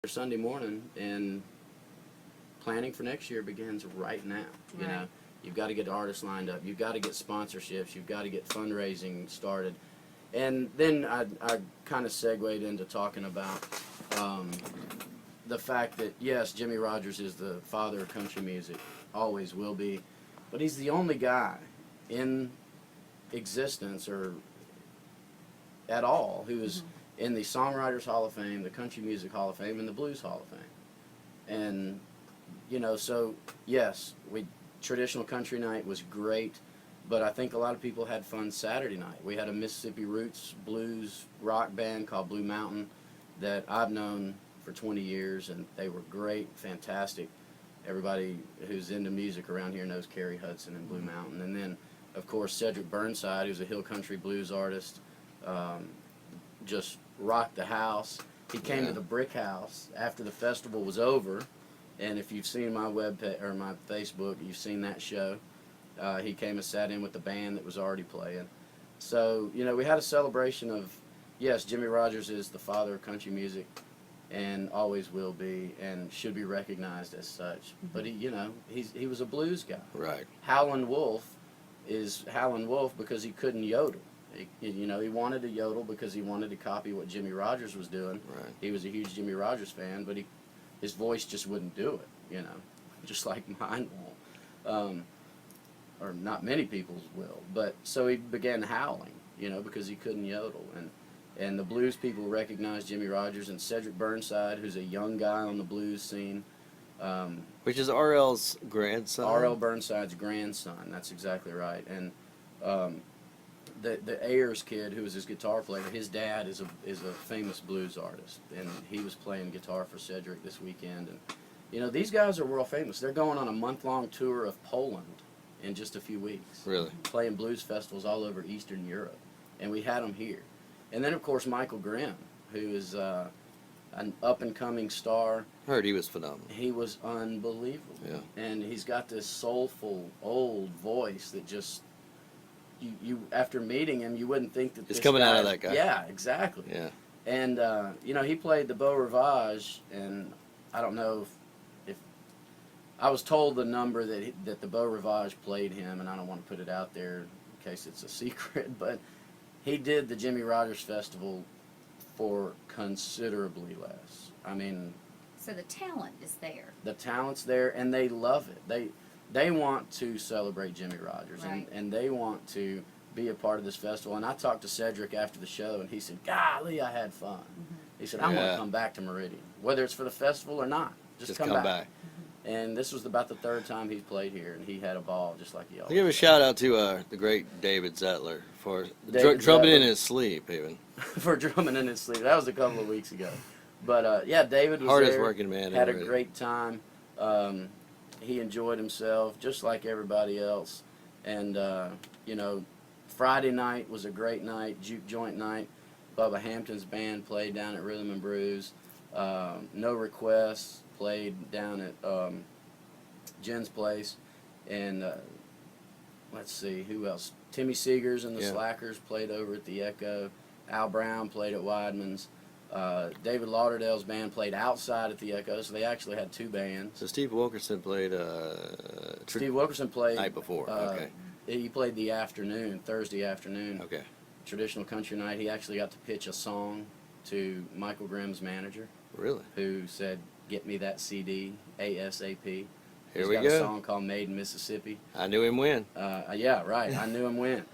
Sunday morning, and planning for next year begins right now. You know, you've got to get artists lined up. You've got to get sponsorships. You've got to get fundraising started. And then I kind of segued into talking about the fact that, yes, Jimmy Rogers is the father of country music, always will be, but he's the only guy in existence or at all who is in the Songwriters Hall of Fame, the Country Music Hall of Fame, and the Blues Hall of Fame. And, you know, so, yes, traditional country night was great, but I think a lot of people had fun Saturday night. We had a Mississippi roots blues rock band called Blue Mountain that I've known for 20 years, and they were great, fantastic. Everybody who's into music around here knows Kerry Hudson and Blue Mountain. And then, of course, Cedric Burnside, who's a hill country blues artist, just rocked the house. He came to the Brick House after the festival was over, and if you've seen my or my Facebook, you've seen that show. He came and sat in with the band that was already playing. So, you know, we had a celebration of, yes, Jimmy Rogers is the father of country music and always will be and should be recognized as such. But he, you know, he was a blues guy. Right. Howlin' Wolf is Howlin' Wolf because he couldn't yodel. You know, he wanted to yodel because he wanted to copy what Jimmy Rogers was doing. Right. He was a huge Jimmy Rogers fan, but his voice just wouldn't do it, you know, just like mine won't. Or not many people's will. But so he began howling, you know, because he couldn't yodel. And the blues people recognized Jimmy Rogers, and Cedric Burnside, who's a young guy on the blues scene. Which is R.L.'s grandson? R.L. Burnside's grandson, that's exactly right. And the Ayers kid, who was his guitar player, his dad is a famous blues artist, and he was playing guitar for Cedric this weekend. And you know, these guys are world famous. They're going on a month-long tour of Poland in just a few weeks. Really? Playing blues festivals all over Eastern Europe, and we had them here. And then, of course, Michael Grimm, who is an up-and-coming star. I heard he was phenomenal. He was unbelievable. Yeah. And he's got this soulful, old voice that just, you after meeting him, you wouldn't think that It's this coming guy, out of that guy. Yeah, exactly. Yeah. And, you know, he played the Beau Rivage, and I don't know if I was told the number that the Beau Rivage played him, and I don't want to put it out there in case it's a secret, but he did the Jimmy Rogers Festival for considerably less. I mean, so the talent is there. The talent's there, and they love it. They want to celebrate Jimmy Rogers, Right. and they want to be a part of this festival. And I talked to Cedric after the show, and he said, "Golly, I had fun." He said, "I'm going to come back to Meridian, whether it's for the festival or not. Just come back." And this was about the third time he's played here, and he had a ball just like he always I'll give a does. shout out to the great David Zettler for David drumming in Zettler. his sleep, even. For drumming in his sleep. That was a couple of weeks ago. But, yeah, David was Hardest there, working man had a ever. great time. He enjoyed himself just like everybody else. And, you know, Friday night was a great night, juke joint night. Bubba Hampton's band played down at Rhythm and Brews. No Requests played down at Jen's place. And let's see, who else? Timmy Seegers and the Slackers played over at the Echo. Al Brown played at Weidman's. David Lauderdale's band played outside at the Echo, so they actually had two bands. So Steve Wilkerson played... Steve Wilkerson played... Night before, okay. He played the afternoon, Thursday afternoon. Okay. Traditional country night. He actually got to pitch a song to Michael Grimm's manager. Really? Who said, "Get me that CD, ASAP." Here we He's got a song called Made in Mississippi. I knew him when. Yeah, right. I knew him when.